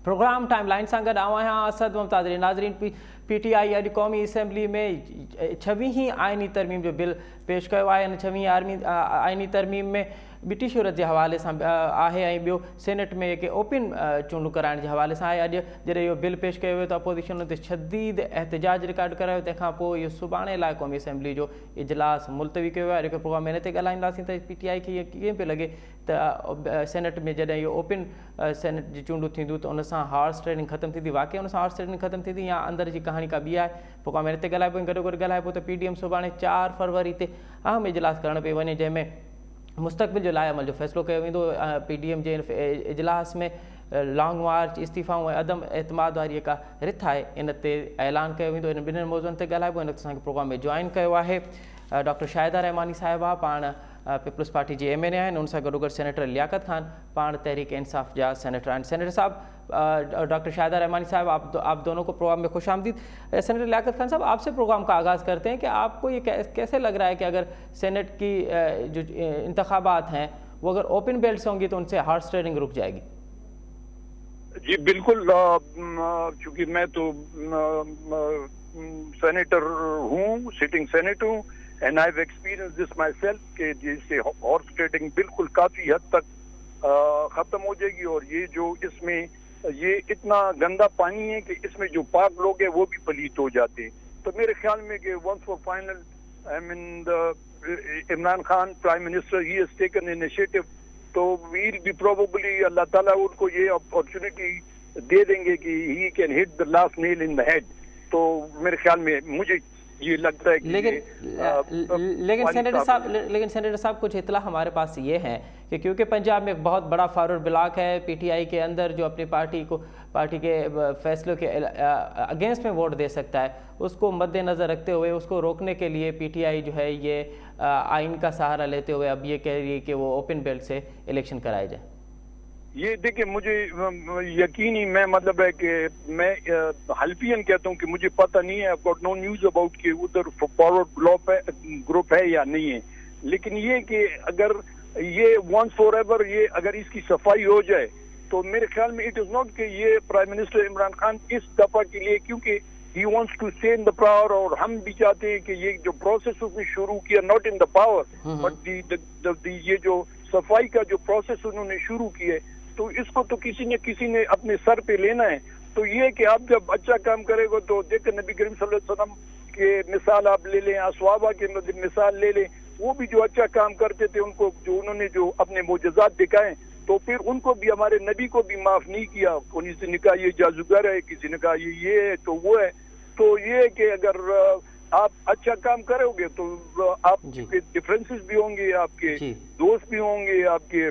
Programme time line सां गॾु आऊं आहियां असद मुमताज़। नाज़रीन, PTI अॼु क़ौमी असैम्बली में 26वीं आइनी तरमीम जो बिल पेश कयो आहे। इन 26वीं आइनी तरमीम में ॿिटी शूरत जे हवाले सां आहे ऐं ॿियो सेनेट में जेके ओपन चूंडूं कराइण जे हवाले सां आहे। अॼु जॾहिं इहो बिल पेश कयो वियो त अपोज़िशन ते शदीद एहतजाज रिकॉर्ड करायो। तंहिंखां पोइ इहो सुभाणे लाइ क़ौमी असैम्बली जो इजलास मुलतवी कयो आहे। जेको प्रोग्राम हिन ते ॻाल्हाईंदासीं त PTI खे कीअं पियो लॻे त सेनेट में जॾहिं इहो ओपन सेनेट जी चूंडूं थींदियूं त उन सां हॉर्स ट्रेडिंग ख़तमु थींदी, वाक़ई उन सां हॉर्स ट्रेडिंग ख़तमु थींदी या अंदर जी कहाणी का ॿी आहे। प्रोग्राम हिन ते ॻाल्हाइबो। गॾोगॾु ॻाल्हाइबो त PDM सुभाणे 4 फरवरी ते अहम इजलास करणु पियो वञे, जंहिंमें मुस्तक़बिल जो लाइ अमल जो फ़ैसिलो कयो वेंदो। PDM जे इजलास में लॉन्ग मार्च, इस्तीफ़ाऊं ऐं अदम एतमाद वारी जेका रिथ आहे इन ते ऐलान कयो वेंदो। इन ॿिन्हिनि मौज़ुअनि ते ॻाल्हाइबो। इन असांखे प्रोग्राम में जॉइन कयो आहे डॉक्टर शाहिदा रहमानी साहिबा, पाण पीपल्स पार्टी जी MNA आहिनि। उन सां गॾोगॾु सेनेटर लियाकत ख़ान, पाण तहरीक इंसाफ़ जा सेनेटर आहिनि। सेनेटर साहब, डॉक्टर शाहिदा रहमानी साहब, आप दोनों को प्रोग्राम में खुश आमदीद। सेनेटर लियाकत खान साहब, आपसे प्रोग्राम का आगाज़ करते हैं कि आपको ये कैसे लग रहा है कि अगर सेनेट की जो इंतखाबात हैं वो अगर ओपन बेल्ट से होंगी तो उनसे हॉर्स ट्रेडिंग रुक जाएगी? जी बिल्कुल, चूँकि मैं तो सेनेटर हूँ, सिटिंग सेनेटर हूँ, and I have experience this myself कि जिससे हॉर्स ट्रेडिंग बिल्कुल काफ़ी हद तक ख़त्म हो जाएगी। और ये जो इसमें ये इतना गंदा पानी है कि इसमें जो पाक लोग हैं वो भी पलीत हो जाते हैं। तो मेरे ख्याल में कि once for final, I mean Imran Khan prime minister, he has taken initiative, तो वील बी प्रोबेबली अल्लाह ताला उनको ये अपॉर्चुनिटी दे देंगे कि he can hit the last nail in the head. तो मेरे ख्याल में मुझे ये लगता है कि लेकिन सेनेटर साहब कुछ इतला हमारे पास ये है कि क्योंकि पंजाब में एक बहुत बड़ा फॉरवर्ड ब्लॉक है PTI के अंदर, जो अपनी पार्टी के फैसलों के अगेंस्ट में वोट दे सकता है, उसको मद्देनज़र रखते हुए उसको रोकने के लिए PTI जो है ये आइन का सहारा लेते हुए अब ये कह रही है कि वो ओपन बेल्ट से इलेक्शन कराए जाए। ये देखिए, मुझे यकीनी मैं मतलब है कि मैं हल्फियन कहता हूँ कि मुझे पता नहीं है, I got no news about कि उधर फॉरवर्ड ग्रुप है या नहीं है। लेकिन ये कि अगर ये वंस फॉर एवर ये अगर इसकी सफाई हो जाए तो मेरे ख्याल में इट इज़ नॉट कि ये प्राइम मिनिस्टर इमरान खान इस दफ़ा के लिए, क्योंकि he wants to stay in the power, और हम भी चाहते हैं कि ये जो प्रोसेस उसने शुरू किया, not in the power but ये जो सफाई का जो प्रोसेस उन्होंने शुरू किया, तो इसको तो किसी ने अपने सर पे लेना है। तो ये कि आप जब अच्छा काम करेगा तो देखकर नबी करीम सल्लल्लाहु अलैहि वसल्लम के मिसाल आप ले लें, असहाबा के मिसाल ले लें, वो भी जो अच्छा काम करते थे, उनको जो उन्होंने जो अपने मोजज़ात दिखाए, तो फिर उनको भी, हमारे नबी को भी माफ नहीं किया। किसी ने कहा ये जादूगर है, किसी ने कहा ये है तो वो है। तो ये कि अगर आप अच्छा काम करोगे तो आपके डिफरेंसेस भी होंगे, आपके दोस्त भी होंगे, आपके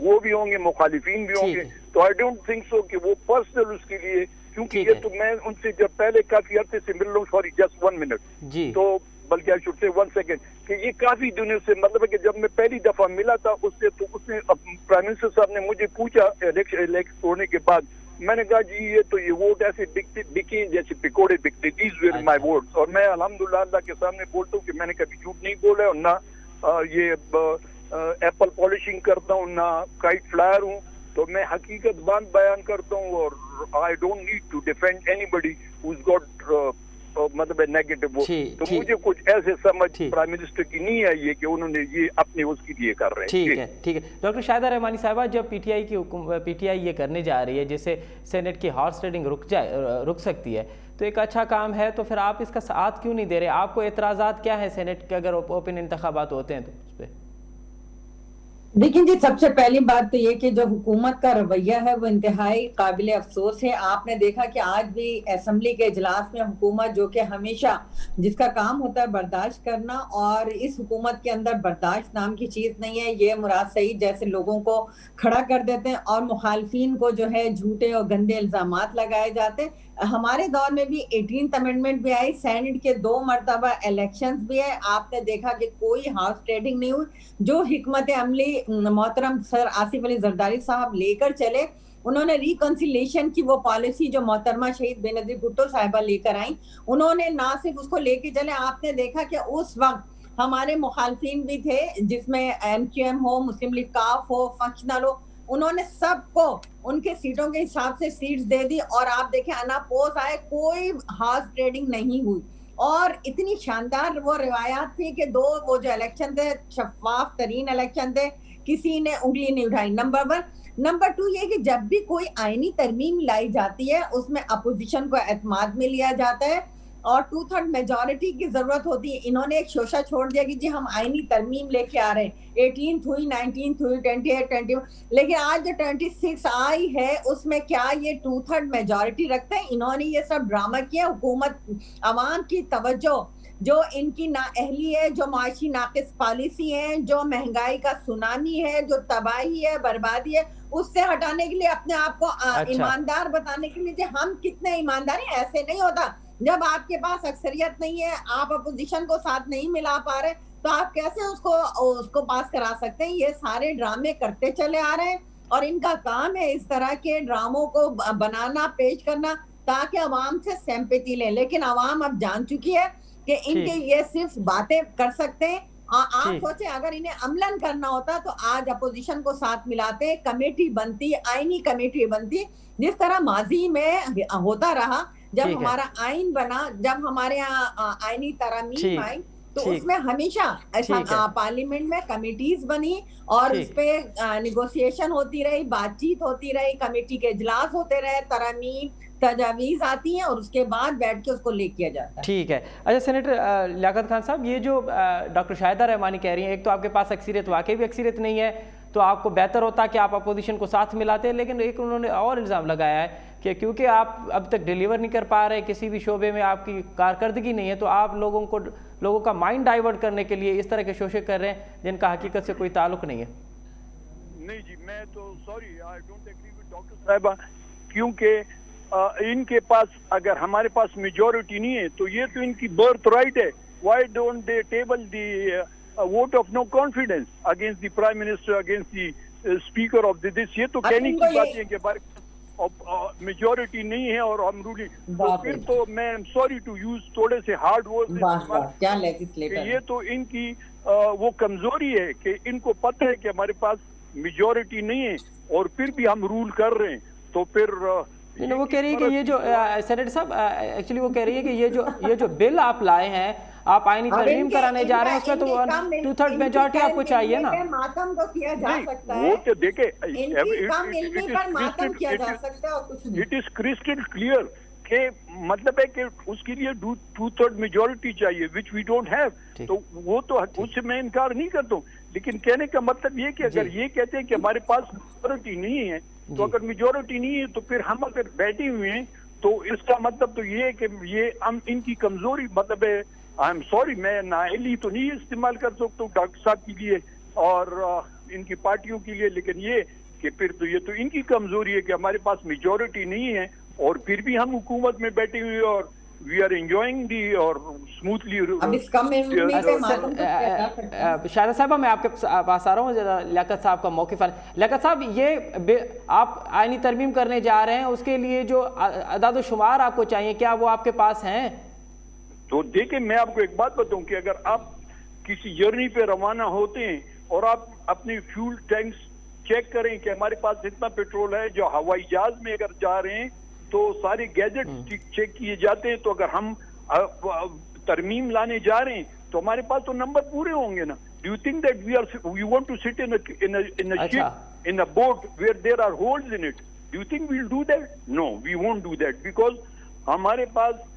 वो भी होंगे, मुखालिफिन भी होंगे। तो आई डोंट थिंक सो कि वो पर्सनल उसके लिए, क्योंकि ये तो मैं उनसे जब पहले काफी अर्से से मिल रहा हूँ, सॉरी जस्ट 1 मिनट, तो बल्कि आई शुड से 1 सेकेंड, कि ये काफी दिनों से, मतलब है कि जब मैं पहली दफा मिला था उससे, तो उसने प्राइम मिनिस्टर साहब ने मुझे पूछा इलेक्शन होने के बाद, मैंने कहा जी ये तो ये वोट ऐसे बिके जैसे पकोड़े बिकते, दीज वर माय वोट्स। और मैं अल्हम्दुलिल्लाह अल्लाह के सामने बोलता हूँ कि मैंने कभी झूठ नहीं बोला, और ना ये एप्पल पॉलिशिंग करता हूँ, ना काइट फ्लायर हूँ। तो मैं हकीकत बात बयान करता हूँ, और I don't need to defend anybody who is got मतलब नेगेटिव वोट। तो मुझे कुछ ऐसे समझ प्राइम मिनिस्टर की नहीं है ये कि उन्होंने ये अपने उसके लिए कर रहे हैं। ठीक है डॉक्टर शाहिदा रहमानी साहिबा, जब PTI ये करने जा रही है जिससे सेनेट की हॉर्स ट्रेडिंग रुक सकती है, तो एक अच्छा काम है, तो फिर आप इसका साथ क्यों नहीं दे रहे? आपको एतराज़ात क्या है सेनेट के अगर ओपन इंतखाबात होते हैं तो उस पर? देखिए जी, सबसे पहली बात तो ये कि जो हुकूमत का रवैया है वो इंतहाई काबिल अफसोस है। आपने देखा कि आज भी असेंबली के इजलास में हुकूमत, जो कि हमेशा जिसका काम होता है बर्दाश्त करना, और इस हुकूमत के अंदर बर्दाश्त नाम की चीज नहीं है। ये मुराद सईद जैसे लोगों को खड़ा कर देते हैं और मुखालफिन को जो है झूठे और गंदे इल्जामात लगाए जाते हैं। हमारे दौर में भी 18th अमेंडमेंट भी आई, सेनेट के 2 मरतबा इलेक्शंस भी है। आपने देखा कि कोई हाउस ट्रेडिंग नहीं हुई। जो हिकमत अमली मोहतरम सर आसिफ अली जरदारी साहब लेकर चले, उन्होंने रिकंसिलेशन की वो पॉलिसी जो मोहतरमा शहीद बेनजीर भुट्टो साहिबा लेकर आई, उन्होंने ना सिर्फ उसको लेके चले, आपने देखा कि उस वक्त हमारे मुखालफिन भी थे, जिसमें MQM हो, मुस्लिम लीग काफ हो, फंक्शनल हो, انہوں نے سب کو ان کے سیٹوں کے حساب سے سیٹس دے دی, اور آپ دیکھیں اناپوز آئے, کوئی ہارس ٹریڈنگ نہیں ہوئی, اور اتنی شاندار وہ روایات تھی کہ وہ جو الیکشن تھے شفاف ترین الیکشن تھے, کسی نے انگلی نہیں اٹھائی. نمبر 1. نمبر 2 یہ کہ جب بھی کوئی آئینی ترمیم لائی جاتی ہے اس میں اپوزیشن کو اعتماد میں لیا جاتا ہے اور 2/3 میجورٹی کی ضرورت ہوتی ہے. انہوں نے ایک شوشہ چھوڑ دیا کہ جی ہم آئینی ترمیم لے کے آ رہے ہیں, 18th ہوئی, 19th ہوئی, 28, 21, لیکن آج جو 26 آئی ہے اس میں کیا یہ 2/3 میجورٹی رکھتے ہیں؟ انہوں نے یہ سب ڈرامہ کیا. حکومت عوام کی توجہ جو ان کی نااہلی ہے, جو معاشی ناقص پالیسی ہے, جو مہنگائی کا سونامی ہے, جو تباہی ہے, بربادی ہے, اس سے ہٹانے کے لیے اپنے آپ کو ایماندار بتانے کے لیے ہم کتنے ایماندار ہیں. ایسے نہیں ہوتا. جب آپ کے پاس اکثریت نہیں ہے, آپ اپوزیشن کو ساتھ نہیں ملا پا رہے, تو آپ کیسے اس کو پاس کرا سکتے ہیں؟ یہ سارے ڈرامے کرتے چلے آ رہے ہیں اور ان کا کام ہے اس طرح کے ڈراموں کو بنانا, پیش کرنا تاکہ عوام سے سمپیتی لیں. لیکن عوام اب جان چکی ہے کہ ان کے یہ صرف باتیں کر سکتے ہیں. آپ سوچیں اگر انہیں عملاً کرنا ہوتا تو آج اپوزیشن کو ساتھ ملاتے, کمیٹی بنتی, آئینی کمیٹی بنتی, جس طرح ماضی میں ہوتا رہا. جب ہمارا آئین بنا, جب ہمارے یہاں آئینی ترامیم آئی تو اس میں ہمیشہ پارلیمنٹ میں کمیٹیز بنی اور اس پہ نیگوسیشن ہوتی رہی, بات چیت ہوتی رہی, کمیٹی کے اجلاس ہوتے رہے, ترامیم تجاویز آتی ہیں اور اس کے بعد بیٹھ کے اس کو لے کیا جاتا ہے. ٹھیک ہے. اچھا سینیٹر لیاقت خان صاحب, یہ جو ڈاکٹر شاہدہ رحمانی کہہ رہی ہیں, ایک تو آپ کے پاس اکثریت, واقعی بھی اکثریت نہیں ہے, تو آپ کو بہتر ہوتا کہ آپ اپوزیشن کو ساتھ ملاتے ہیں, لیکن ایک انہوں نے اور الزام لگایا ہے کہ کیونکہ آپ اب تک ڈیلیور نہیں کر پا رہے, کسی بھی شعبے میں آپ کی کارکردگی نہیں ہے, تو آپ لوگوں کا مائنڈ ڈائیورٹ کرنے کے لیے اس طرح کے شوشے کر رہے ہیں جن کا حقیقت سے کوئی تعلق نہیں ہے. نہیں جی, میں تو sorry, I don't agree with doctor صاحبہ, کیونکہ ان کے پاس اگر ہمارے پاس میجورٹی نہیں ہے تو یہ تو ان کی برتھ رائٹ ہے. Why don't they table the vote of no confidence against the prime minister, against the speaker of this. یہ تو کہنے کی بات ہے کہ میجورٹی نہیں ہے اور ہم رولنگ, تو پھر تو میں سوری ٹو یوز تھوڑے سے ہارڈ ورڈ, یہ تو ان کی وہ کمزوری ہے کہ ان کو پتہ ہے کہ ہمارے پاس میجورٹی نہیں ہے اور پھر بھی ہم رول کر رہے ہیں. تو پھر وہ کہہ رہی ہے کہ یہ جو سینیٹر صاحب ایکچولی وہ کہہ رہی ہے کہ یہ جو بل آپ لائے ہیں, آپ آئینی ترمیم کرانے جا رہے ہیں, اس میں تو 2/3 میجورٹی آپ کو چاہیے نا. ماتم تو کیا جا سکتا ہے, وہ تو دیکھیں, اٹ از کرسٹل کلیئر کہ مطلب ہے کہ اس کے لیے 2/3 میجورٹی چاہیے, وچ وی ڈونٹ ہیو. تو وہ تو اس سے میں انکار نہیں کرتا ہوں, لیکن کہنے کا مطلب یہ کہ اگر یہ کہتے ہیں کہ ہمارے پاس میجورٹی نہیں ہے, تو اگر میجورٹی نہیں ہے تو پھر ہم اگر بیٹھے ہوئے ہیں تو اس کا مطلب تو یہ ہے کہ یہ ہم ان کی کمزوری, مطلب ہے آئی ایم سوری, میں نااہلی تو نہیں استعمال کر سکتا ہوں ڈاکٹر صاحب کے لیے اور ان کی پارٹیوں کے لیے, لیکن یہ کہ پھر تو یہ تو ان کی کمزوری ہے کہ ہمارے پاس میجورٹی نہیں ہے اور پھر بھی ہم حکومت میں بیٹھے ہوئے اور وی آر انجوائنگ دی اور اسموتھلی. شاہدہ صاحبہ, میں آپ کے پاس آ رہا ہوں, ذرا لیاقت صاحب کا موقف ہے. لیاقت صاحب, یہ آپ آئینی ترمیم کرنے جا رہے ہیں, اس کے لیے جو اعداد و شمار آپ کو چاہیے, کیا وہ آپ کے پاس ہیں؟ تو دیکھیں, میں آپ کو ایک بات بتاؤں کہ اگر آپ کسی جرنی پہ روانہ ہوتے ہیں اور آپ اپنے فیول ٹینکس چیک کریں کہ ہمارے پاس اتنا پیٹرول ہے, جو ہوائی جہاز میں اگر جا رہے ہیں تو سارے گیجٹ چیک کیے جاتے ہیں, تو اگر ہم ترمیم لانے جا رہے ہیں تو ہمارے پاس تو نمبر پورے ہوں گے نا. Do you think that we want to sit in a boat where there are holes in it? Do you think we'll do that? No, we won't do that, because ہمارے پاس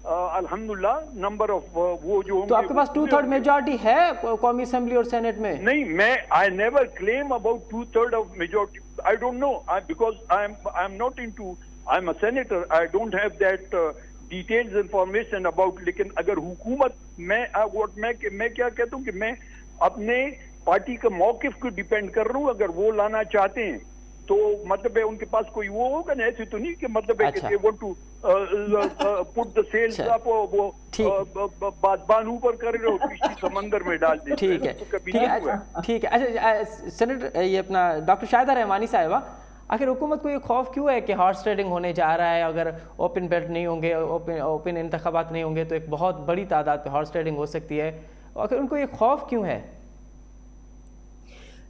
الحمدللہ نمبر آف وہ جو تو آپ کے پاس 2/3 majority ہے قومی assembly اور Saint میں؟ نہیں, میں I never claim about 2/3 of majority. I don't know, because I'm not into, I'm a senator, I don't have that details information about. لیکن اگر حکومت میں کیا کہتا ہوں کہ میں اپنے پارٹی کا موقف کو ڈیپینڈ کر رہا ہوں. اگر وہ لانا چاہتے ہیں تو مطلب ہے ان کے پاس کوئی وہ ہوگا نا, ایسے تو نہیں کہ مطلب ہے کہ they want to put the sails up, وہ بادبان اوپر کر رہے ہو کشتی سمندر میں ڈال دیں. ٹھیک ہے. اچھا سینیٹر, یہ اپنا ڈاکٹر شاہدہ رحمانی صاحبہ, آخر حکومت کو یہ خوف کیوں ہے کہ ہارس ٹریڈنگ ہونے جا رہا ہے؟ اگر اوپن بیلٹ نہیں ہوں گے, اوپن انتخابات نہیں ہوں گے, تو ایک بہت بڑی تعداد پہ ہارس ٹریڈنگ ہو سکتی ہے. آخر ان کو یہ خوف کیوں ہے؟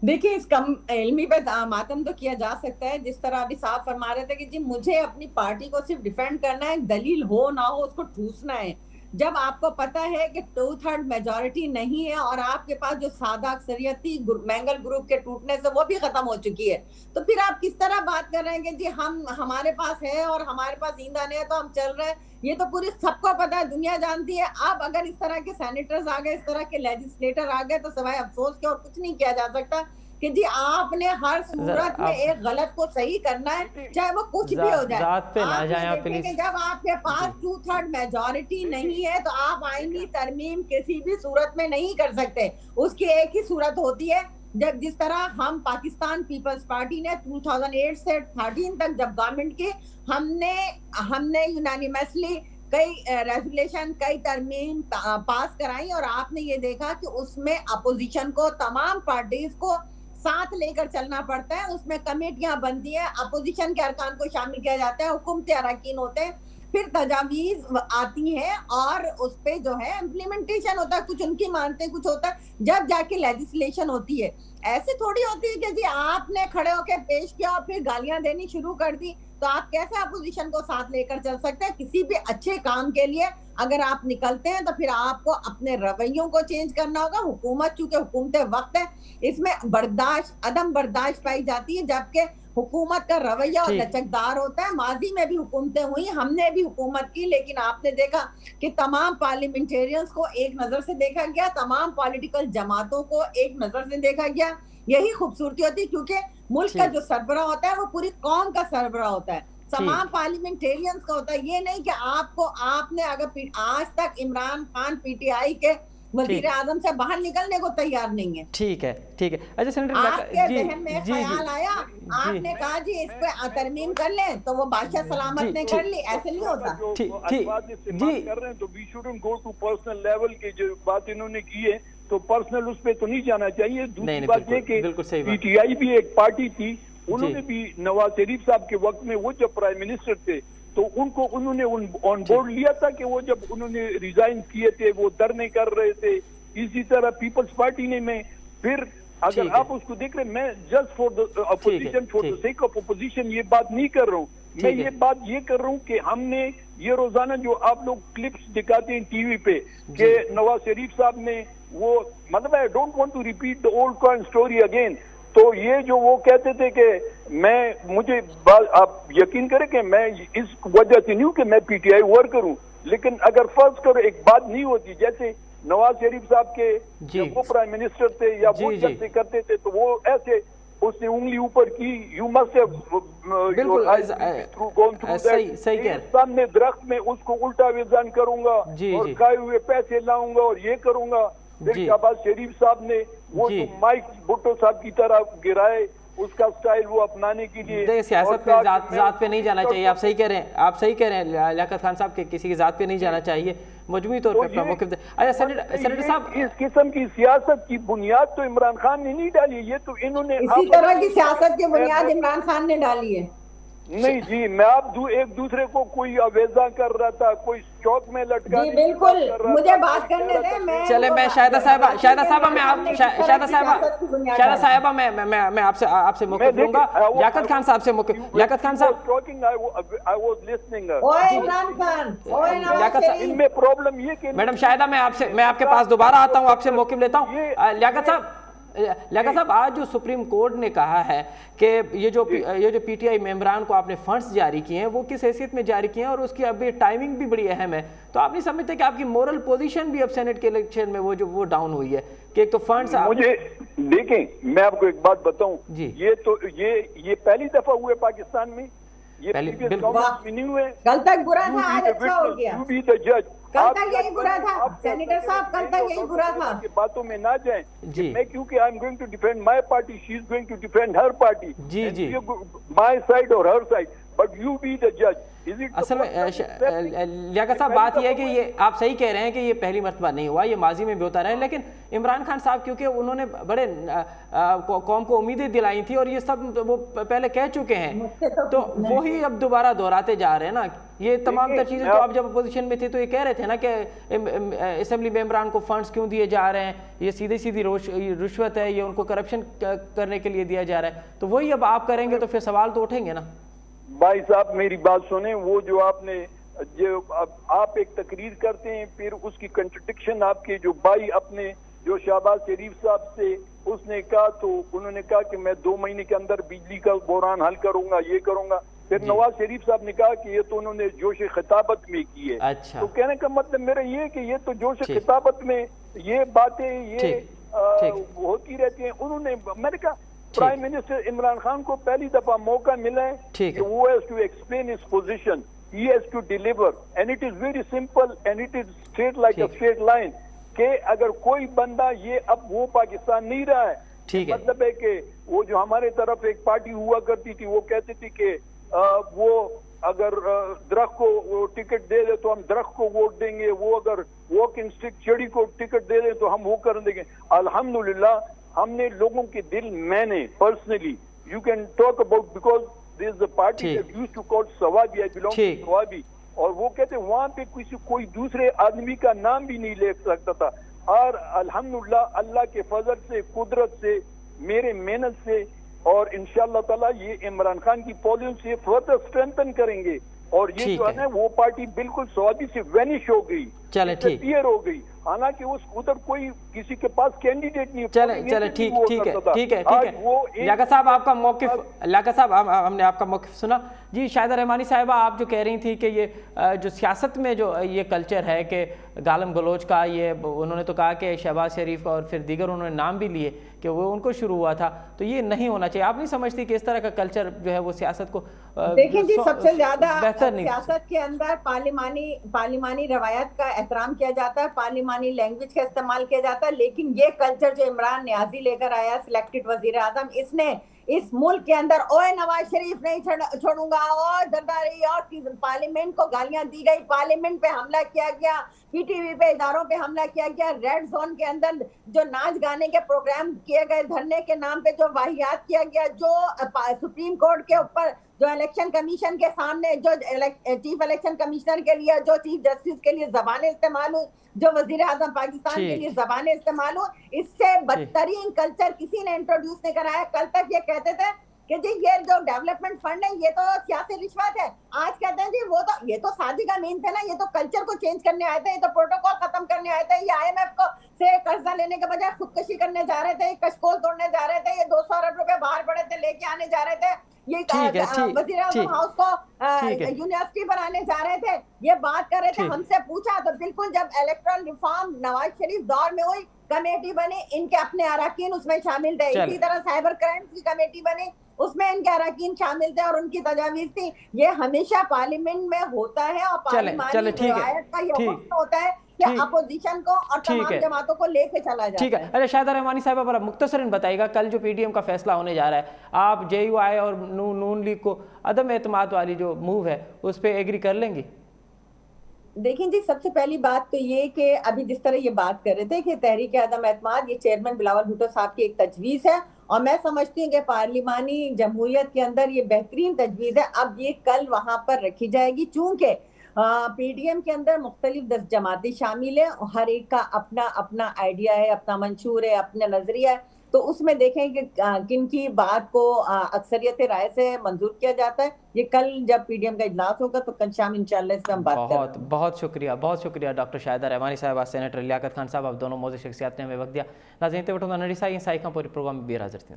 دیکھیں اس کم علمی پہ ماتم تو کیا جا سکتا ہے، جس طرح ابھی صاحب فرما رہے تھے کہ جی مجھے اپنی پارٹی کو صرف ڈیفینڈ کرنا ہے، دلیل ہو نہ ہو اس کو ٹھوسنا ہے۔ جب آپ کو پتا ہے کہ 2/3 میجورٹی نہیں ہے اور آپ کے پاس جو سادہ اکثریت تھی مینگل گروپ کے ٹوٹنے سے وہ بھی ختم ہو چکی ہے، تو پھر آپ کس طرح بات کر رہے ہیں کہ جی ہمارے پاس ہے اور ہمارے پاس ایندھن ہے تو ہم چل رہے ہیں؟ یہ تو پوری سب کو پتا ہے، دنیا جانتی ہے۔ اب اگر اس طرح کے سینیٹرز آ گئے، اس طرح کے لیجسلیٹر آ گئے تو سوائے افسوس کے اور کچھ نہیں کیا جا سکتا کہ جی آپ نے ہر صورت میں ایک غلط کو صحیح کرنا ہے، چاہے وہ کچھ بھی ہو جائے۔ ذات پہ نہ جائیں آپ دیکھیں پلیز۔ کہ جب آپ کے پاس 2/3 میجورٹی نہیں ہے تو آپ آئینی ترمیم کسی بھی صورت میں نہیں کر سکتے۔ اس کی ایک ہی صورت ہوتی ہے، جب جس طرح ہم پاکستان پیپلز پارٹی نے 2008 سے 13 تک جب گورنمنٹ کی، ہم نے یونانیمسلی کئی ریزولیشن، کئی ترمیم پاس کرائی اور آپ نے یہ دیکھا کہ اس میں اپوزیشن کو، تمام پارٹیز کو ساتھ لے کر چلنا پڑتا ہے۔ اس میں کمیٹیاں بنتی ہیں، اپوزیشن کے ارکان کو شامل کیا جاتا ہے، حکومتی اراکین ہوتے ہیں، پھر تجاویز آتی ہیں اور اس پہ جو ہے امپلیمنٹیشن ہوتا ہے، کچھ ان کی مانتے ہیں، کچھ ہوتا ہے، جب جا کے لیجسلیشن ہوتی ہے۔ ایسے تھوڑی ہوتی ہے کہ جی آپ نے کھڑے ہو کے پیش کیا اور پھر گالیاں دینی شروع کر دی، تو آپ کیسے اپوزیشن کو ساتھ لے کر چل سکتے ہیں؟ کسی بھی اچھے کام کے لیے اگر آپ نکلتے ہیں تو پھر آپ کو اپنے رویوں کو چینج کرنا ہوگا۔ حکومت چونکہ حکومت وقت ہے، اس میں برداشت، عدم برداشت پائی جاتی ہے، جبکہ حکومت کا رویہ لچکدار ہوتا ہے۔ ماضی میں بھی حکومتیں ہوئی، ہم نے بھی حکومت کی، لیکن آپ نے دیکھا کہ تمام پارلیمنٹیرینز کو ایک نظر سے دیکھا گیا، تمام پولیٹیکل جماعتوں کو ایک نظر سے دیکھا گیا۔ یہی خوبصورتی ہوتی ہے، کیونکہ ملک کا جو سربراہ ہوتا ہے وہ پوری قوم کا سربراہ ہوتا ہے، تمام پارلیمنٹیرینز کا ہوتا ہے۔ یہ نہیں کہ آپ نے اگر آج تک Imran Khan P T I کے وزیر اعظم سے باہر نکلنے کو تیار نہیں ہے۔ ٹھیک ہے، ٹھیک ہے۔ اچھا سینیٹر، آپ کے ذہن میں خیال آیا، آپ نے کہا جی اس پہ ترمیم کر لیں تو وہ بادشاہ سلامت نے کر لی، ایسے نہیں ہوتا۔ الفاظ استعمال کر رہے ہیں تو we shouldn't go to personal level کی جو بات انہوں نے کی ہے تو پرسنل اس پہ تو نہیں جانا چاہیے۔ دوسری بات یہ کہ پی ٹی آئی بھی ایک پارٹی تھی، انہوں نے بھی نواز شریف صاحب کے وقت میں وہ جب پرائم منسٹر تھے تو انہوں نے آن بورڈ لیا تھا کہ وہ جب انہوں نے ریزائن کیے تھے وہ دھرنے کر رہے تھے۔ اسی طرح پیپلز پارٹی نے میں پھر اگر آپ اس کو دیکھ رہے ہیں، میں just for the opposition, for the sake of opposition یہ بات نہیں کر رہا ہوں، میں یہ بات یہ کر رہا ہوں کہ ہم نے یہ روزانہ جو آپ لوگ کلپس دکھاتے ہیں ٹی وی پہ کہ نواز شریف صاحب نے وہ مطلب I don't want to repeat the old coin story again، تو یہ جو وہ کہتے تھے کہ مجھے آپ یقین کریں کہ میں اس وجہ سے نہیں ہوں کہ میں پی ٹی آئی ورکر ہوں، لیکن اگر فرض کرو ایک بات نہیں ہوتی، جیسے نواز شریف صاحب کے جب وہ پرائم منسٹر تھے یا وہ جیسے کرتے تھے تو وہ ایسے اس نے انگلی اوپر کی، یو مسٹ ہیو سامنے درخت میں اس کو الٹا وزن کروں گا اور کھائے ہوئے پیسے لاؤں گا اور یہ کروں گا۔ پھر شہباز شریف صاحب نے وہ مائک بھٹو صاحب کی طرح گرائے، اس کا سٹائل وہ اپنانے کے لیے۔ سیاست میں ذات پہ نہیں جانا چاہیے، آپ صحیح کہہ رہے ہیں، آپ صحیح کہہ رہے ہیں لیاقت خان صاحب، کہ کسی کی ذات پہ نہیں جانا چاہیے، مجموعی طور پہ اپنا موقف دے۔ اچھا سینیٹر صاحب، اس قسم کی سیاست کی بنیاد تو عمران خان نے نہیں ڈالی، یہ تو انہوں نے اسی طرح کی سیاست کی بنیاد عمران خان نے ڈالی ہے۔ نہیں جی، میں آپ ایک دوسرے کو کوئی اویزہ کر رہا تھا، کوئی چوک میں لٹکا، جی بالکل، مجھے بات کرنے دیں۔ میں چلے میں شاہدہ صاحبہ میں آپ سے موقف لوں گا، لیاقت خان صاحب سے موقف، لیاقت خان صاحب ان میں پرابلم یہ کہ میڈم شاہدہ میں آپ کے پاس دوبارہ آتا ہوں، آپ سے موقف لیتا ہوں۔ لیاقت صاحب، آج جو سپریم کورٹ نے کہا ہے کہ یہ جو پی ٹی آئی ممبران کو آپ نے فنڈز جاری کیے ہیں وہ کس حیثیت میں جاری کیے ہیں اور اس کی ابھی ٹائمنگ بھی بڑی اہم ہے، تو آپ نہیں سمجھتے کہ آپ کی مورل پوزیشن بھی اب سینٹ کے الیکشن میں وہ ڈاؤن ہوئی ہے کہ ایک تو فنڈز؟ مجھے دیکھیں، میں آپ کو ایک بات بتاؤں، یہ پہلی دفعہ ہوئے پاکستان میں، یہ نہیں ہوئے، کل تک برا تھا، آج اچھا ہو گیا۔ کل تک یہی برا تھا سینیٹر صاحب، کل تک یہی برا تھا۔ باتوں میں نہ جائیں، میں کیونکہ I am going to defend my party, she is going to defend her party, my side اور her side, but you be the judge. Is it اصل میں لیاقت صاحب بات یہ ہے کہ یہ آپ صحیح کہہ رہے ہیں کہ یہ پہلی مرتبہ نہیں ہوا, یہ ماضی میں بھی ہوتا رہا ہے, لیکن عمران خان صاحب کیونکہ انہوں نے بڑے قوم کو امیدیں دلائی تھی اور یہ سب وہ پہلے کہہ چکے ہیں, تو وہی اب دوبارہ دہراتے جا رہے ہیں نا یہ تمام تر چیزیں. تو آپ جب اپوزیشن میں تھے تو یہ کہہ رہے تھے نا کہ اسمبلی میں عمران کو فنڈز کیوں دیے جا رہے ہیں, یہ سیدھی سیدھی رشوت ہے, یہ ان کو کرپشن کرنے کے لیے دیا جا رہا ہے. تو وہی اب آپ کریں گے تو پھر سوال تو اٹھیں گے نا. بھائی صاحب میری بات سنیں, وہ جو آپ نے جو آپ ایک تقریر کرتے ہیں پھر اس کی کنٹرڈکشن آپ کے جو بھائی اپنے جو شہباز شریف صاحب سے اس نے کہا, تو انہوں نے کہا کہ میں 2 مہینے کے اندر بجلی کا بحران حل کروں گا, یہ کروں گا. پھر نواز شریف صاحب نے کہا کہ یہ تو انہوں نے جوش خطابت میں کی ہے. تو کہنے کا مطلب میرا یہ ہے کہ یہ تو جوش خطابت میں یہ باتیں یہ ہوتی رہتی ہیں. انہوں نے, میں نے کہا پرائم منسٹر عمران خان کو پہلی دفعہ موقع ملا ہے کہ وہ has to explain his position, he has to deliver, and it is very simple and it is straight like a straight line کہ اگر کوئی بندہ یہ اب وہ پاکستان نہیں رہا ہے, مطلب ہے کہ وہ جو ہمارے طرف ایک پارٹی ہوا کرتی تھی وہ کہتی تھی کہ وہ اگر درخت کو وہ ٹکٹ دے دے تو ہم درخت کو ووٹ دیں گے, وہ اگر واکنگ اسٹک چڑی کو ٹکٹ دے دے تو ہم وہ کر دیں گے. الحمدللہ ہم نے لوگوں کے دل, میں نے personally, you can talk about because there is a party that used to call Swabi, I belong to Swabi, اور وہ کہتے ہیں وہاں پہ کوئی دوسرے آدمی کا نام بھی نہیں لے سکتا تھا. اور الحمدللہ اللہ کے فضل سے, قدرت سے, میرے محنت سے, اور انشاءاللہ تعالی یہ عمران خان کی پالیسی فردر اسٹرینتھن کریں گے, اور یہ جو ہے نا وہ پارٹی بالکل سوابی سے وینش ہو گئی, ڈسپیئر ہو گئی, حالانکہ اس ادھر کوئی کسی کے پاس کینڈیڈیٹ نہیں. چلے ٹھیک ہے. لیاقت صاحب آپ کا موقف, لیاقت صاحب ہم نے آپ کا موقف سنا. جی شاہدہ رحمانی صاحبہ, آپ جو کہہ رہی تھی کہ یہ جو سیاست میں جو یہ کلچر ہے کہ گالم گلوچ کا, یہ انہوں نے تو کہا کہ شہباز شریف اور پھر دیگر انہوں نے نام بھی لیے کہ وہ ان کو شروع ہوا تھا, تو یہ نہیں ہونا چاہیے. آپ نہیں سمجھتی کہ اس طرح کا کلچر جو ہے وہ سیاست کو دیکھیں جی سب سے زیادہ سیاست کے اندر پارلیمانی روایت کا احترام کیا جاتا ہے, پارلیمانی لینگویج کا استعمال کیا جاتا ہے, لیکن یہ کلچر جو عمران نیازی لے کر آیا سلیکٹڈ وزیر اعظم, اس نے اس ملک کے اندر اوے نواز شریف نہیں چھوڑوں گا, اور زرداری, اور پارلیمنٹ کو گالیاں دی گئی, پارلیمنٹ پہ حملہ کیا گیا, پی ٹی وی پہ اداروں پہ حملہ کیا گیا, ریڈ زون کے اندر جو ناچ گانے کے پروگرام کیے گئے, دھرنے کے نام پہ جو واہیات کیا گیا, جو سپریم کورٹ کے اوپر, جو الیکشن کمیشن کے سامنے, جو چیف الیکشن کمشنر کے لیے, جو چیف جسٹس کے لیے زبانیں استعمال ہوئی, جو وزیر اعظم پاکستان کے لیے زبانیں استعمال ہوں, اس سے بدترین کلچر کسی نے انٹروڈیوس نہیں کرایا. کل تک یہ کہتے تھے کہ جی یہ جو ڈیولپمنٹ فنڈ ہے یہ تو سیاسی رشوت ہے, آج کہتے ہیں جی وہ تو یہ تو شادی کا مین تھے نا, یہ تو کلچر کو چینج کرنے آئے تھے, یہ تو پروٹوکول ختم کرنے آئے تھے, یہ IMF کو سے قرضہ لینے کے بجائے خودکشی کرنے جا رہے تھے, یہ کشکول توڑنے جا رہے تھے, یہ 200 ارب روپے باہر پڑے تھے لے کے آنے جا رہے تھے, یہ وزیر اعظم ہاؤس کو یونیورسٹی بنانے جا رہے تھے, یہ بات کر رہے تھے. ہم سے پوچھا تو بالکل جب الیکٹرل ریفارم نواز شریف دور میں ہوئی, کمیٹی بنی, ان کے اپنے اراکین اس میں شامل تھے, اسی طرح سائبر کرائمز کی کمیٹی بنی, اس میں ان کے اراکین شامل تھے اور ان کی تجاویز تھی. یہ ہمیشہ پارلیمنٹ میں ہوتا ہے, اور پارلیمانی روایت کا یہ حکم ہوتا ہے کہ اپوزیشن کو اور تمام جماعتوں کو لے کے چلا جاتا ہے. ٹھیک ہے. ارے شاہدہ رحمانی صاحبہ بڑا مختصراً بتائیے گا, کل جو پی ڈی ایم کا فیصلہ ہونے جا رہا ہے, آپ JUI اور نون لیگ کو عدم اعتماد والی جو موو ہے اس پہ ایگری کر لیں گی؟ دیکھیں جی سب سے پہلی بات تو یہ کہ ابھی جس طرح یہ بات کر رہے تھے کہ تحریک عدم اعتماد, یہ چیئرمین بلاول بھٹو صاحب کی ایک تجویز ہے, اور میں سمجھتی ہوں کہ پارلیمانی جمہوریت کے اندر یہ بہترین تجویز ہے. اب یہ کل وہاں پر رکھی جائے گی, چونکہ پی ڈی ایم کے اندر مختلف 10 جماعتیں شامل ہیں, ہر ایک کا اپنا اپنا آئیڈیا ہے, اپنا منشور ہے, اپنا نظریہ ہے, تو اس میں دیکھیں کہ کن کی بات کو اکثریت رائے سے منظور کیا جاتا ہے. یہ کل جب پی ڈی ایم کا اجلاس ہوگا تو کل شام انشاءاللہ اس پہ ہم بات کریں گے. بہت شکریہ ڈاکٹر شاہدہ رحمانی صاحبہ, سینیٹر لیاقت خان صاحب, آپ دونوں موضوع شخصیات نے ہمیں وقت دیا. ناظرین تے وٹھوں نڑی سائی سائی کھان پوری پروگرام میں بیر حاضر تھی.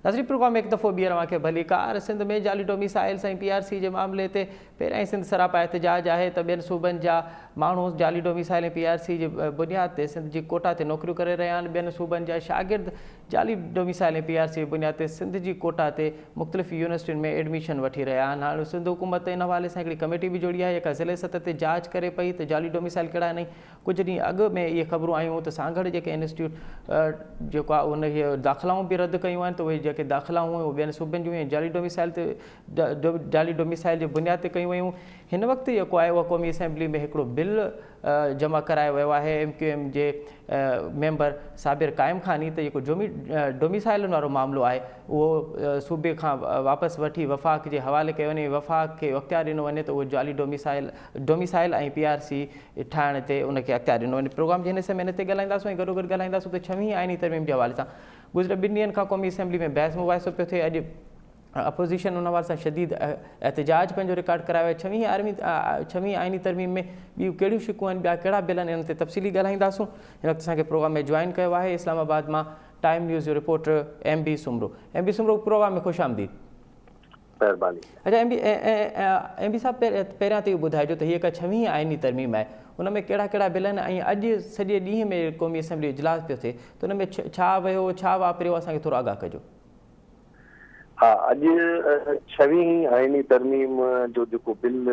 ناظرین پروگرام ایک دفعہ بیر رواں کے بھلی کار سندھ میں جعلی ڈومیسائل سائیں PRC جے معاملے تے پہریں سندھ سراپا احتجاج ہے تو ॿियनि صوبن جا माण्हू जाली डोमिसाइल PRC जे बुनियाद ते सिंध जी कोटा ते नौकरियूं करे रहिया आहिनि. ॿियनि सूबनि जा शागिर्द जाली डोमिसाइल PRC जे बुनियाद ते सिंध जी कोटा ते मुख़्तलिफ़ यूनिवर्सिटियुनि में एडमिशन वठी रहिया आहिनि. ॻाल्हि हाणे सिंध हुकूमत इन हवाले सां हिकिड़ी कमेटी बि जोड़ी आहे जेका ज़िले सतह ते जांच करे पई त जाली डोमिसाइल कहिड़ा आहिनि। कुझु ॾींहं अॻु में इहे ख़बरूं आयूं त सांगड़ जेके इंस्टीट्यूट जेको आहे उनखे दाख़िलाऊं बि रद्द कयूं आहिनि, त उहे जेके दाख़िलाऊं हुयूं ॿियनि सूबनि जूं जाली डोमिसाइल ते जाली डोमिसाइल जे बुनियाद ते कयूं वयूं। हिन वक़्तु जेको आहे उहा क़ौमी असेंबली में हिकिड़ो बिल जमा करायो वियो आहे MQM जे मेंबर साबिर क़ाइम ख़ानी, त जेको डोमिसाइलनि वारो मामिलो आहे उहो सूबे खां वापसि वठी वफ़ाक़ जे हवाले कयो वञे, वफ़ाक़ खे अख़्तियार ॾिनो वञे त उहो जाली डोमिसाइल ऐं PRC ठाहिण ते उनखे अख़्तियार ॾिनो वञे। प्रोग्राम जे हिन समय हिन ते ॻाल्हाईंदासीं ऐं गॾोगॾु ॻाल्हाईंदासीं त 6वीं आइनी तरमीम जे हवाले सां। गुज़िरियल 2 ॾींहंनि खां क़ौमी असेंबली में बहस मुबाहिसो पियो थिए। अॼु अपोज़िशन उन हवाले सां शदीद एहतजाज पंहिंजो रिकॉर्ड करायो आहे। 6वीं आइनी तरमीम में ॿियूं कहिड़ियूं शिकूं आहिनि, ॿिया कहिड़ा बिल आहिनि, इन ते तफ़सीली ॻाल्हाईंदासूं। हिन वक़्तु असांखे प्रोग्राम में जॉइन कयो आहे इस्लामाबाद मां टाइम न्यूज़ जो reporter MB Soomro. MB Soomro, programme में ख़ुशि आमदीद। महिरबानी। अच्छा MB साहब, पहिरियां त इहो ॿुधाइजो त हीअ का 6वीं आइनी तरमीम आहे, उन में कहिड़ा कहिड़ा बिल आहिनि ऐं अॼु सॼे ॾींहं में क़ौमी असेंबली इजलास पियो थिए त उन में छा वियो, छा वापरियो, असांखे थोरो आगाह कजो। हाँ, अॼु 6वीं आइनी तरमीम जो जेको बिल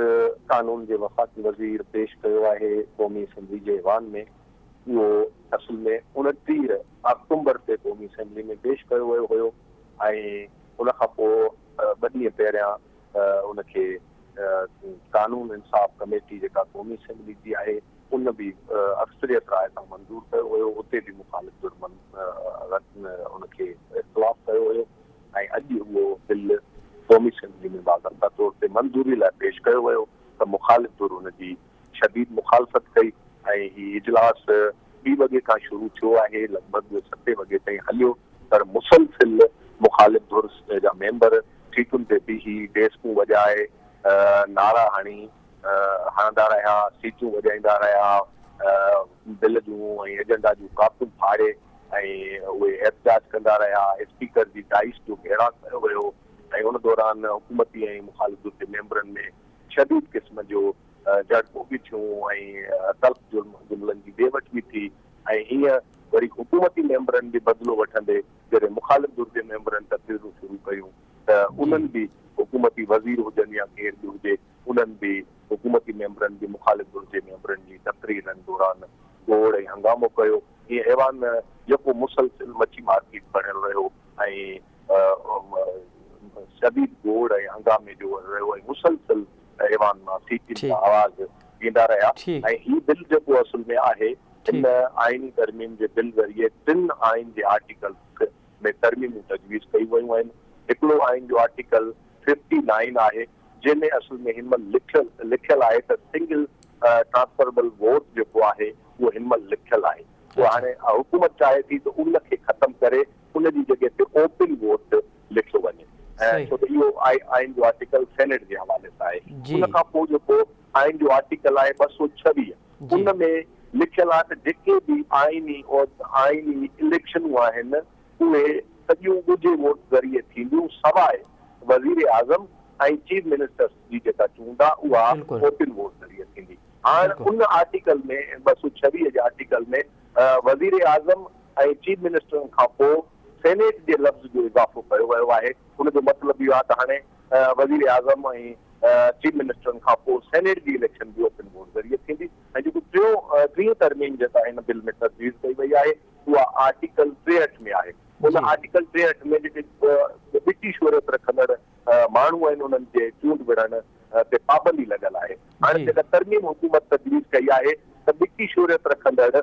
कानून जे वफ़ाक़ी वज़ीर पेश कयो आहे क़ौमी असेंबली जे ऐवान में, उहो असल में 29 अक्टूबर ते क़ौमी असेंबली में पेश कयो वियो हुयो ऐं उन खां पोइ 2 ॾींहं पहिरियां उनखे कानून इंसाफ़ कमेटी जेका क़ौमी असेंबली जी आहे उन बि अक्सरियत राय सां मंज़ूर कयो हुयो। उते बि मुख़ालिफ़ उनखे इख़्तिलाफ़ कयो हुयो ऐं अॼु उहो बिल क़ौमी असेंबली में बाज़ाब्ता तौर ते मंज़ूरी लाइ पेश कयो वियो त मुख़ालिफ़ धुर हुनजी शदीद मुखालफ़त कई ऐं हीउ इजलास 2 वॻे खां शुरू थियो आहे, लॻभॻि 7 वॻे ताईं हलियो, पर मुसलसिल मुख़ालिफ़ धुर जा मेंबर सीटुनि ते बीही डेस्कूं वॼाए नारा हणंदा रहिया, सीटूं वॼाईंदा रहिया, बिल जूं ऐं एजेंडा जूं कापियूं फाड़े ऐं उहे एहतजाज कंदा रहिया। स्पीकर जी डाइस जो घेरा कयो वियो ऐं उन दौरान हुकूमती ऐं मुख़ालिफ़ धुर जे मेंबरनि में शदीद क़िस्म जो झड़पूं बि थियूं ऐं तल्ख़ जुमिलनि जी ॾे वठि बि थी ऐं हीअं वरी हुकूमती मेंबरनि बि बदिलो वठंदे जॾहिं मुख़ालिफ़ धुर जे मेंबरनि तक़रीरूं शुरू कयूं त उन्हनि बि हुकूमती वज़ीर हुजनि या केर बि हुजे, उन्हनि बि हुकूमती मेंबरनि बि मुख़ालिफ़ धुर जे मेंबरनि जी तक़रीरनि दौरान गोड़ ऐं हंगामो कयो। हीअ ऐवान जेको मुसलसिल मच्छी मार्केट बणियल रहियो ऐं शदीद गोड़ ऐं हंगामे जो रहियो ऐं मुसलसिल ऐवान मां सीटियुनि जा आवाज़ ईंदा रहिया। ऐं हीउ बिल जेको असल में आहे, हिन आइनी तरमीम जे बिल ज़रिए 3 आइन जे आर्टिकल्स में तरमीमूं तजवीज़ कई वयूं आहिनि। हिकिड़ो आइन जो आर्टिकल 59 आहे, जंहिंमें असल में हिन महिल लिखियल आहे त सिंगल ट्रांसफरेबल वोट जेको आहे उहो हिन महिल लिखियल आहे। उहो हाणे हुकूमत चाहे थी त उनखे ख़तमु करे उनजी जॻह ते ओपन वोट लिखियो वञे, ऐं छो त इहो आइन जो आर्टिकल सेनेट जे हवाले सां आहे। उन खां पोइ जेको आइन जो आर्टिकल आहे 226, उन में लिखियल आहे त जेके बि आइनी इलेक्शनूं आहिनि उहे सॼियूं ॻुझे वोट ज़रिए थींदियूं, सवाइ वज़ीर आज़म ऐं चीफ मिनिस्टर जी जेका चूंड आहे उहा ओपन वोट ज़रिए थींदी। हाणे उन आर्टिकल में 226 जे आर्टिकल में वज़ीर आज़म ऐं चीफ मिनिस्टरनि खां पोइ सेनेट जे लफ़्ज़ जो इज़ाफ़ो कयो वियो आहे। उनजो मतिलबु इहो आहे त हाणे वज़ीर आज़म ऐं चीफ मिनिस्टरनि खां पोइ सेनेट जी इलेक्शन बि ओपन वोट ज़रिए थींदी। ऐं जेको टीं तरमीम जेका हिन बिल में तजवीज़ कई वई आहे उहा आर्टिकल 63 में आहे। उन आर्टिकल 63 में जेके बिटी शोहरत रखंदड़ माण्हू आहिनि उन्हनि जे चूंड विढ़ण ते पाबंदी लॻल आहे। हाणे जेका तरमीम हुकूमत तजवीज़ कई आहे त बिटी शोहरत रखंदड़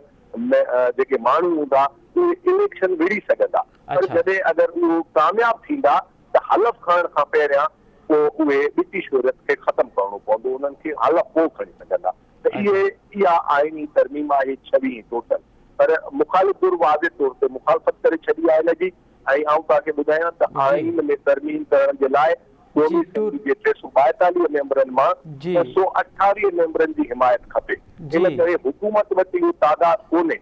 जेके माण्हू हूंदा उहे इलेक्शन विढ़ी सघंदा, पर जॾहिं अगरि उहो कामयाब थींदा त हलफ़ खणण खां पहिरियां पोइ उहे बिटी शोहरत खे ख़तमु करणो पवंदो, उन्हनि खे हलफ़ पोइ खणी सघंदा। त इहा आइनी तरमीम आहे 6वीं टोटल, पर मुख़ालिफ़ धुर वाज़े तौर ते मुखालफ़त करे छॾी आहे हिनजी। ऐं आउं तव्हांखे ॿुधायां त आइन में तरमीम करण जे लाइ क़ौमी असेंबली जे 342 मेंबरनि मां 228 मेंबरनि जी हिमायत खपे। इन करे हुकूमत वटि इहो तादाद कोन्हे,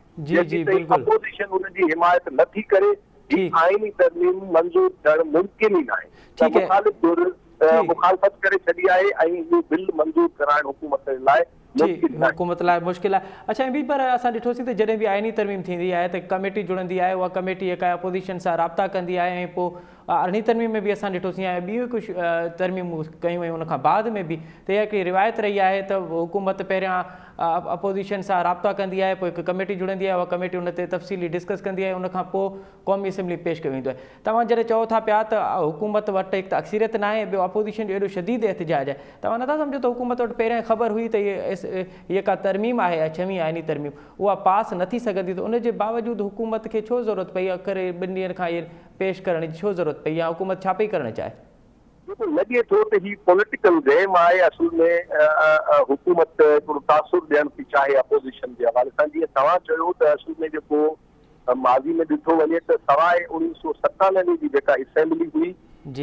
अपोज़िशन उनजी हिमायत नथी करे ही आइनी तरमीम मंज़ूर थियणु मुमकिन ई नाहे। त मुख़ालिफ़ धुर मुखालफ़त करे छॾी आहे ऐं इहो बिल मंज़ूर कराइण हुकूमत लाइ हुकूमत लाइ मुश्किल आहे। अच्छा ॿी पर असां ॾिठोसीं त जॾहिं बि आइनी तरमीम थींदी आहे त कमेटी जुड़ंदी आहे, उहा कमेटी जेका अपोज़िशन सां राब्ता कंदी आहे ऐं पोइ अरिड़हीं तरमीम में बि असां ॾिठोसीं ऐं ॿियूं कुझु तरमीमूं कयूं वयूं उन खां बाद में बि त इहा हिकिड़ी रिवायत रही आहे त हुकूमत पहिरियां अपोज़िशन सां राब्ता कंदी आहे, पोइ हिकु कमेटी जुड़ंदी आहे, उहा कमेटी उन ते तफ़सीली डिस्कस कंदी आहे, उन खां पोइ क़ौमी असेंबली पेश कयो वेंदो आहे। तव्हां जॾहिं चओ था पिया त हुकूमत वटि हिकु त अक्सीरियत न आहे, ॿियो अपोज़िशन जो एॾो शदीद एहतिजाज आहे, तव्हां नथा सम्झो त हुकूमत वटि पहिरियां ख़बर हुई त हीअ का तरमीम आहे 6वीं आइनी तरमीम उहा पास न थी सघंदी, त उनजे बावजूदि हुकूमत खे छो ज़रूरत पई आहे करे 2 ॾींहंनि खां इहे पेश करण जी छो ज़रूरत पई, या हुकूमत छा पई करणु चाहे? लॻे थो त ही पॉलिटिकल गेम आहे। असुल में हुकूमत हिकिड़ो तासुर ॾियणु थी चाहे अपोज़िशन जे हवाले सां। जीअं तव्हां चयो त असुल में जेको माज़ी में ॾिठो वञे त सवाइ 1997 जी जेका असेंबली हुई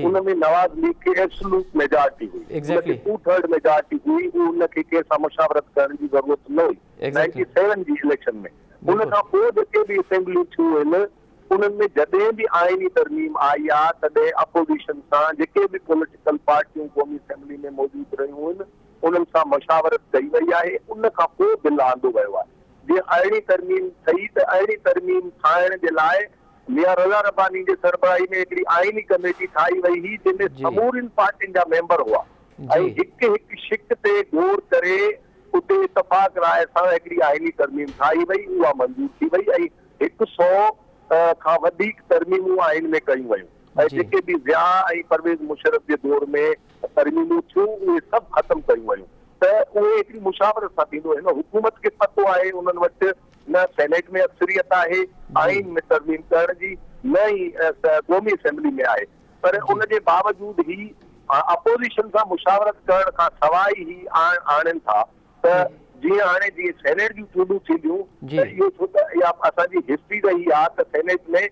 उन में नवाज़ लीग खे एब्सोल्यूट मेजॉरिटी हुई, 2/3 मेजॉरिटी हुई, उनखे कंहिं सां मुशावरत करण जी ज़रूरत न हुई 97 जी इलेक्शन में। उन खां पोइ जेके बि असेंबलियूं थियूं आहिनि उन्हनि में जॾहिं बि आइनी तरमीम आई आहे तॾहिं अपोज़िशन सां जेके बि पॉलिटिकल पार्टियूं क़ौमी असेंबली में मौजूदु रहियूं आहिनि उन्हनि सां मुशावरत कई वई आहे, उन खां पोइ बिल आंदो वियो आहे। जीअं अरिड़हीं तरमीम ठही त अरिड़हीं तरमीम ठाहिण जे लाइ मियां रज़ा रब्बानी जे सरबराही में हिकिड़ी आइनी कमेटी ठाही वई हुई जंहिंमें समूरियुनि पार्टियुनि जा मेंबर हुआ ऐं हिकु हिकु शिक ते गौर करे उते इतफ़ाक़ राय सां हिकिड़ी आइनी तरमीम ठाही वई, उहा मंज़ूर थी वई ऐं 100 खां वधीक तरमीमूं आइन में कयूं वयूं ऐं जेके बि ज़िया ऐं परवेज़ मुशर्रफ जे दौर में तरमीमूं थियूं उहे सभु ख़तमु कयूं वयूं। त उहे हिकिड़ी मुशावरत सां थींदो। हिन हुकूमत खे पतो आहे उन्हनि वटि न सेनेट में अक्सरियत आहे आइन में तरमीम करण जी, न ई क़ौमी असेंबली में आहे, पर उन जे बावजूद ही अपोज़िशन सां मुशावरत करण खां सवाइ ही आणनि था त जीअं हाणे जीअं सेनेट जूं चूंडूं थींदियूं त इहो छो त इहा असांजी हिस्ट्री रही आहे त सेनेट में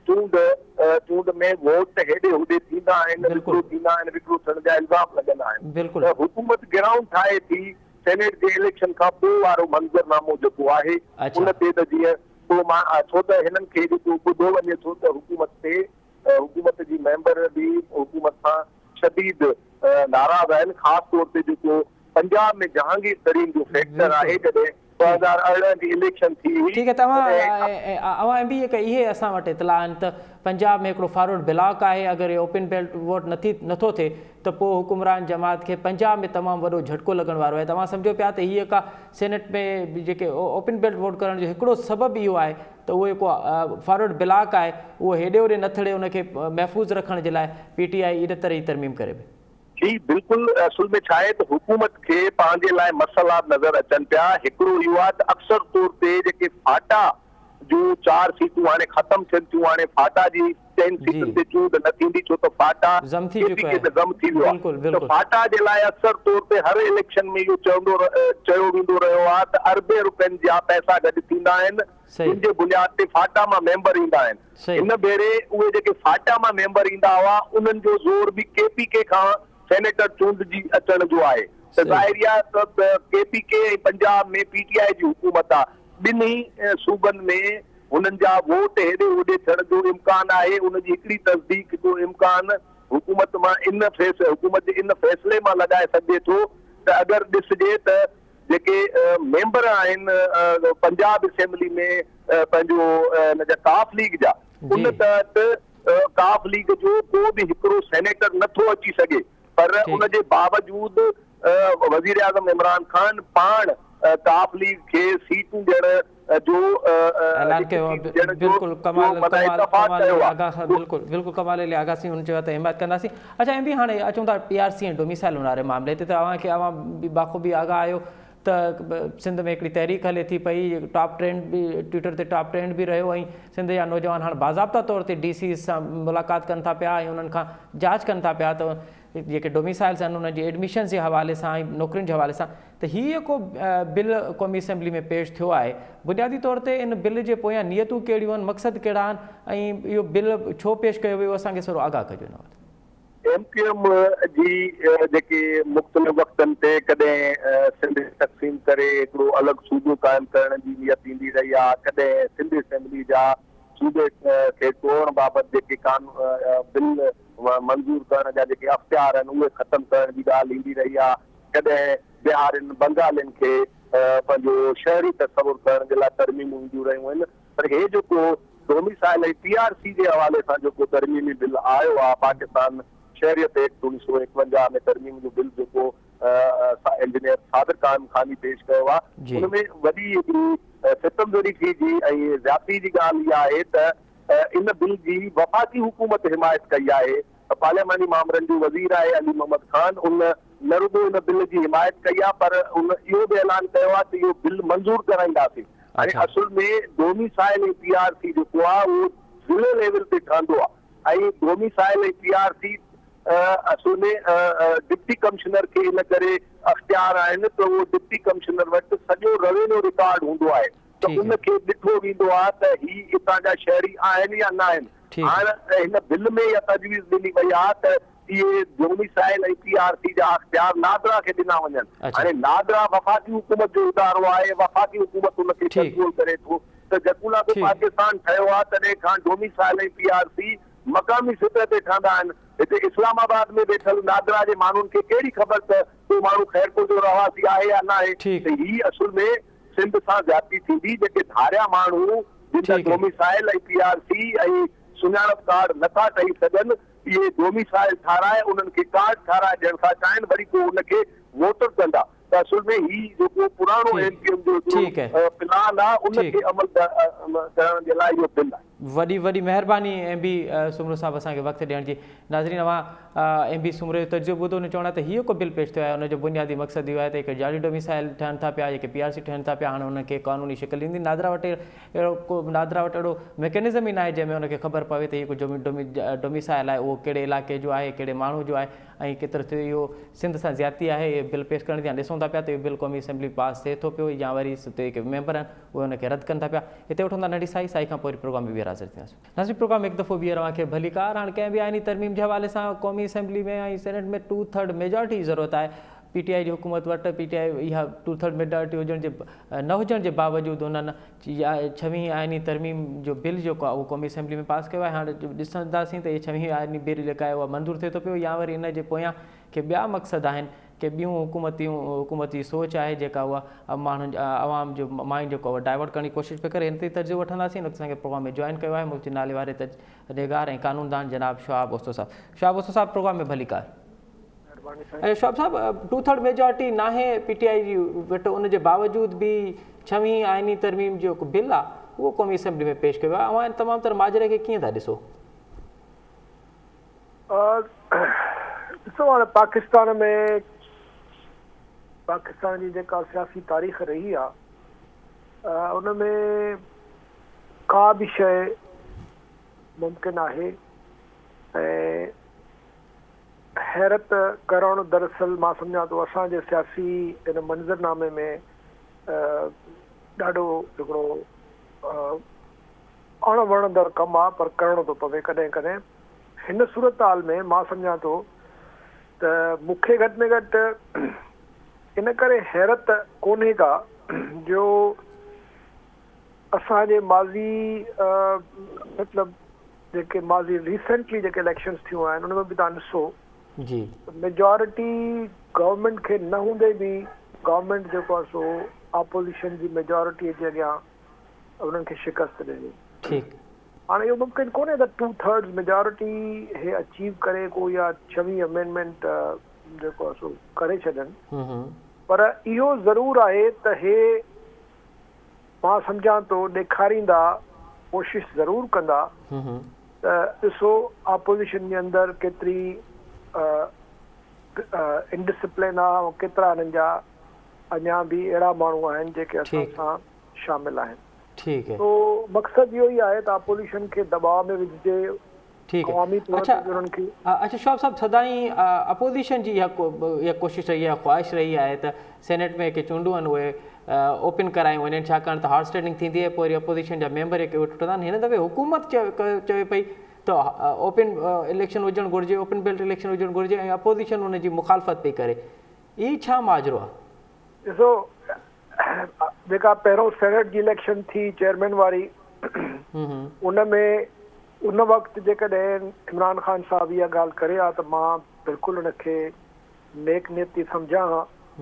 चूंड में वोट हेॾे होॾे थींदा आहिनि, विकिरो थींदा आहिनि, विकिरो थियण जा इल्ज़ाम लॻंदा आहिनि। त हुकूमत ग्राउंड ठाहे थी सेनेट जे इलेक्शन खां पोइ वारो मंज़रनामो जेको आहे उन ते त जीअं पोइ मां छो त हिननि खे जेको ॿुधो वञे थो त हुकूमत जी मेंबर बि हुकूमत सां शदीद नाराज़ आहिनि, ख़ासि तौर ते जेको पंजाब में जहांगीर तरीन जो फैक्टर आहे जॾहिं 2018 जी इलेक्शन थी हुई। ठीकु आहे, तव्हां बि इहे असां वटि इतला आहिनि त पंजाब में हिकिड़ो फॉरवर्ड ब्लॉक आहे, अगरि ओपन बेल्ट वोट नथो थिए त पोइ हुकुमरान जमात खे पंजाब में तमामु वॾो झटको लॻण वारो आहे। तव्हां सम्झो पिया त हीअ का सेनेट में जेके ओपन बेल्ट वोट करण जो हिकिड़ो सबबु इहो आहे त उहो जेको फॉरवर्ड ब्लॉक आहे उहो हेॾे होॾे न थड़े उनखे महफ़ूज़ रखण जे लाइ PTI इन तरह जी तरमीम करे पई। जी बिल्कुलु। असुल में छा आहे त हुकूमत खे पंहिंजे लाइ मसइला नज़र अचनि पिया। हिकिड़ो इहो आहे त अक्सर तौर ते जेके फाटा जूं 4 सीटूं हाणे ख़तमु थियनि थियूं, हाणे फाटा जी 10 सीटुनि ते चूंड न थींदी छो त फाटा ज़म थी वियो आहे। त फाटा जे लाइ अक्सर तौर ते हर इलेक्शन में इहो चयो वेंदो रहियो आहे त अरबे रुपयनि जा पैसा गॾु थींदा आहिनि जिन जे बुनियाद ते फाटा मां मेंबर ईंदा आहिनि। हिन भेरे उहे जेके फाटा मां मेंबर ईंदा हुआ उन्हनि जो ज़ोर बि KPK खां सेनेटर चूंड जी अचण जो आहे। त ज़ाहिर आहे त KPK ऐं पंजाब में PTI जी हुकूमत आहे। ॿिन्ही सूबनि में हुननि जा वोट हेॾे होॾे थियण जो इम्कान आहे। उनजी हिकिड़ी तस्दीक जो इम्कान हुकूमत जे इन फ़ैसिले मां लॻाए सघे थो त अगरि ॾिसजे त जेके मेंबर आहिनि पंजाब असेंबली में पंहिंजो हिन जा काफ लीग जा, उन तहत काफ लीग जो को बि हिकिड़ो सेनेटर नथो अची सघे, पर उन जे बावजूद वज़ीर आज़म इमरान खान पाण काफ लीग खे सीटूं ॾियण जो ऐलान कयो। बिल्कुलु कमाल आगासी हुन चयो त हिमायत कंदासीं। अच्छा, ऐं बि हाणे अचूं था PRC ऐं डोमिसाइल वारे मामले ते, तव्हांखे बि बाख़ूबी आगाह आहियो त सिंध में हिकिड़ी तहरीक हले थी पई, टॉप ट्रेंड बि ट्विटर ते टॉप ट्रेंड बि रहियो, ऐं सिंध जा नौजवान हाणे बाज़ाब्ता तौर ते DC सां मुलाक़ात कनि था पिया ऐं उन्हनि खां जांच कनि था पिया त जेके डोमिसाइल्स आहिनि उन्हनि जी एडमिशन जे हवाले सां ऐं नौकरियुनि जे हवाले सां। त हीअ जेको बिल क़ौमी असेंबली में पेश थियो आहे, बुनियादी तौर ते इन बिल जे पोयां नियतूं कहिड़ियूं आहिनि, मक़सद कहिड़ा आहिनि, ऐं इहो बिल छो पेश कयो वियो, असांखे थोरो आगाह कजो हिन वटि। MQM जी जेके मुख़्तलिफ़ वक़्तनि ते कॾहिं सिंध तक़सीम करे हिकिड़ो अलॻि सूबो क़ाइमु करण जी नियत ईंदी रही आहे, कॾहिं सिंध असेंबली जा सूबे खे तोड़ण बाबति जेके बिल मंज़ूर करण जा जेके अख़्तियार आहिनि उहे ख़तमु करण जी ॻाल्हि ईंदी रही आहे, कॾहिं बिहारियुनि बंगालियुनि खे पंहिंजो शहरी तसवुर करण जे लाइ तरमीमूं ईंदियूं रहियूं आहिनि। पर हे जेको डोमिसाइल ऐं PRC जे हवाले सां जेको तरमीमी बिल आयो आहे, पाकिस्तान शहरियत एक्ट 1951 में तरमीम जो बिल जेको इंजीनियर सादिर क़ाइम खानी पेश कयो आहे, उनमें वॾी हिकिड़ी सितमज़ोरी थी जी ऐं ज़्यादती जी ॻाल्हि इहा आहे त इन बिल जी वफ़ाक़ी हुकूमत हिमायत कई आहे। पार्लियामानी मामलनि जो वज़ीर आहे अली मोहम्मद खान, उन न रुगो इन बिल जी हिमायत कई आहे पर उन इहो बि ऐलान कयो आहे त इहो बिल मंज़ूर कराईंदासीं। हाणे असुल में डोमिसाइल ऐं PRC जेको आहे उहो ज़िले लेवल ते ठहंदो आहे ऐं डोमिसाइल ऐं PRC असुल में डिप्टी कमिश्नर खे इन करे अख़्तियार आहिनि त उहो डिप्टी कमिश्नर वटि सॼो रेवेन्यू रिकॉर्ड हूंदो आहे त उनखे ॾिठो वेंदो आहे त ही हितां जा शहरी आहिनि या न आहिनि। हाणे हिन बिल में इहा तजवीज़ ॾिनी वई आहे त इहे डोमिसाइल ऐं PRC जा अख़्तियार नादरा खे ॾिना वञनि। हाणे नादरा वफ़ाक़ी हुकूमत जो इदारो आहे, वफ़ाक़ी हुकूमत उनखे कंट्रोल करे थो त जकूला बि पाकिस्तान ठहियो आहे तॾहिं खां डोमिसाइल ऐं PRC मक़ामी सतह ते ठहंदा आहिनि। हिते इस्लामाबाद में वेठल नादरा जे माण्हुनि खे कहिड़ी ख़बर त को माण्हू ख़ैरपुर जो रवासी आहे या न आहे। त ही असुल में सिंध सां ज़्यादती थींदी, जेके धारिया माण्हू जिन डोमिसाइल ऐं PRC ऐं सुञाणप कार्ड नथा ठही सघनि, इहे डोमिसाइल ठाराए उन्हनि खे कार्ड ठाराए ॾियण था चाहिनि, वरी पोइ उनखे वोटर कंदा। त असुल में ही जेको पुराणो MPM जो प्लान आहे उनखे अमल करण जे लाइ इहो बिल आहे। वॾी वॾी महिरबानी MB सुमरो साहब असांखे वक़्तु ॾियण जी। नाज़रीन, अवां MB सुमरो जो तजुर्बो ॿुधो, उन चवणु त हीअ को बिल पेश थियो आहे, उनजो बुनियादी मक़सदु इहो आहे त हिकु जाली डोमिसाइल ठहनि था पिया, जेके PRC ठहनि था पिया, हाणे उनखे क़ानूनी शिकल ईंदी। नादरा वटि अहिड़ो मैकेनिज़म ई न आहे जंहिंमें उनखे ख़बर पवे त हीअ को डोमिसाइल आहे, उहो कहिड़े इलाइक़े जो आहे, कहिड़े माण्हू जो आहे ऐं केतिरो थियो इहो सिंध सां ज़्यादती आहे। इहे बिल पेश करण जा ॾिसूं था पिया त इहो बिल क़ौमी असेंबली पास थिए थो पियो या वरी जेके मेंबर आहिनि उहे उनखे रद्द कनि था पिया। हिते वठूं था नंढी साई खां पोइ प्रोग्राम में ॿीहर हाज़िर थींदासीं। नाज़रीन, प्रोग्राम हिकु दफ़ो ॿीहर तव्हांखे भली कार। हाणे कंहिं बि आइनी तरमीम जे हवाले सां क़ौमी असेंबली में ऐं सेनेट में 2/3 मेजॉरिटी जी ज़रूरत आहे। PTI जी हुकूमत वटि PTI इहा 2/3 मेजॉरिटी न हुजण जे बावजूदि उन्हनि 6वीं आइनी तरमीम जो बिल जेको आहे उहो क़ौमी असेंबली में पास कयो आहे। हाणे ॾिसंदासीं त इहे 6वीं आइनी बिल जेका आहे उहा मंज़ूरु थिए थो पियो या वरी इन जे पोयां के ॿिया मक़सद आहिनि कि ॿियूं हुकूमती सोच आहे जेका उहा माण्हुनि आवाम जो माइंड जेको आहे डाइवर्ट करण जी कोशिशि पिया करे। हिन ते तर्जुमो वठंदासीं। असांखे प्रोग्राम में जॉइन कयो आहे मुल्क जे नाले वारे तजगार ऐं कानूनदान जनाब शहाब ओस्तो साहब। शहाब ओस्तो साहब, प्रोग्राम में भली कार। शहाब साहब, 2/3 मेजॉरिटी न आहे PTI जी वटि, उन जे बावजूदि बि 6वीं आइनी तरमीम जो बिल आहे उहो क़ौमी असेंबली में पेश कयो आहे। अवां तमामु तर माजरे खे कीअं था ॾिसो? ॾिसो, हाणे पाकिस्तान जी जेका सियासी तारीख़ रही आहे उन में का बि शइ मुमकिन आहे ऐं हैरत करणु दरअसल मां सम्झां थो असांजे सियासी इन मंज़रनामे में ॾाढो हिकिड़ो अणवणंदड़ कमु आहे, पर करिणो थो पवे कॾहिं कॾहिं। हिन सूरत हाल में मां सम्झां थो त मूंखे घटि में घटि इन करे हैरत कोन्हे का जो असांजे माज़ी मतिलबु जेके माज़ी रिसेंटली जेके इलेक्शन्स थियूं आहिनि उन में बि तव्हां ॾिसो जी मेजॉरिटी गवर्नमेंट खे न हूंदे बि गवर्नमेंट जेको आहे सो अपोजिशन जी मेजॉरिटीअ जे अॻियां उन्हनि खे शिकस्त ॾिनी। हाणे इहो मुमकिन कोन्हे त 2/3 मेजॉरिटी हे अचीव करे को या 6वीं अमेंडमेंट जेको आहे सो करे छॾनि, पर इहो ज़रूरु आहे त हे मां सम्झां थो ॾेखारींदा, कोशिशि ज़रूरु कंदा त ॾिसो अपोजिशन जे अंदरि केतिरी इनडिसिप्लिन आहे ऐं केतिरा हिननि जा अञा बि अहिड़ा माण्हू आहिनि जेके असां सां शामिल आहिनि। तो मक़सदु इहो ई आहे त अपोजिशन खे दबाव में विझिजे। अच्छा शहाब साहब, सदाई अपोजिशन जी इहा कोशिशि रही आहे, ख़्वाहिश रही आहे त सेनेट में के चूंडूं आहिनि उहे ओपन करायूं वञनि, छाकाणि त हार्ड स्ट्रेनिंग थींदी आहे, पोइ वरी अपोजिशन जा मेंबर जेके उहे टुटंदा आहिनि। हिन दफ़े हुकूमत चवे पई त ओपन इलेक्शन हुजणु घुरिजे, ओपन बेल्ट इलेक्शन हुजणु घुरिजे ऐं अपोजिशन हुन जी मुखालफ़त पई करे। ई छा माजरो आहे? ॾिसो, जेका पहिरों सेनेट जी इलेक्शन थी चेयरमैन वारी, उन में उन वक़्तु जेकॾहिं इमरान ख़ान साहिबु इहा ॻाल्हि करे हा त मां बिल्कुलु हुनखे नेक नियती सम्झां